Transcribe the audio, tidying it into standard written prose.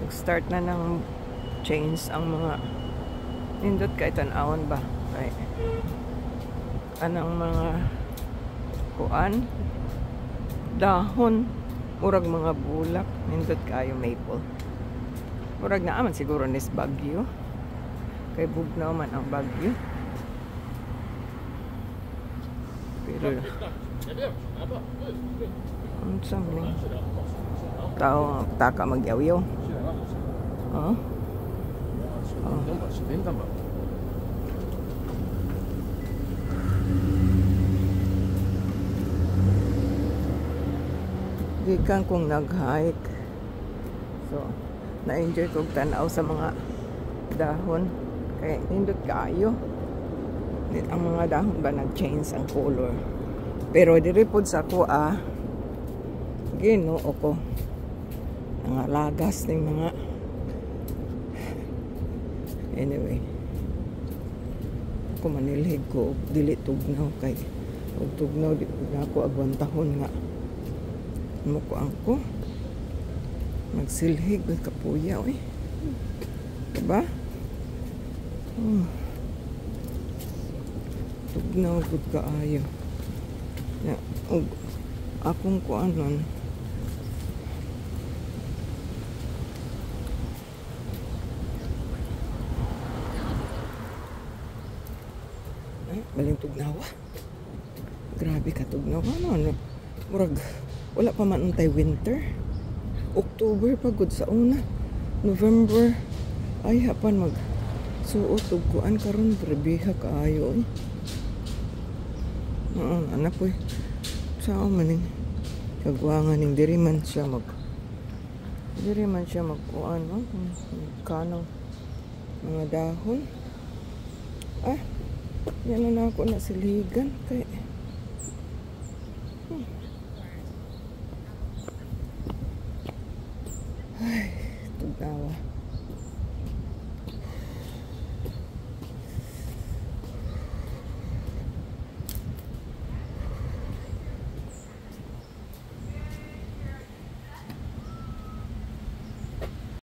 Nag-start na ng change ang mga nindot kay tan-awon ba kay anang mga kuan dahon murag mga bulak nindot kayo maple murag na aman siguro nis bagyo kay bugnaw man ang bagyo pero unsang ni tao taka magyaw-yaw oh gikan kong nag-hike so na-enjoy kong tanaw sa mga dahon kaya nindot kayo ang mga dahon ba nag-change ang color pero diripod sa kuha ginoo ko ang lagas ng mga anyway ako manilhig ko dili tugnaw kay og tugnaw di na ako agwantahon nga mo ko angko magsilhig with kapuya eh diba tugnaw gud kaayo ya og akong kuanon baling tugnawa grabe ka tugnawa ano murag wala pa man untay winter October pagod sa una November ay hapan mag suot og kuan karon grabe ha kaayo anak ko sao maning kagwangan ning diri man siya magkuan no kanang mga dahon yan na ako na siligan kay ay tugnawa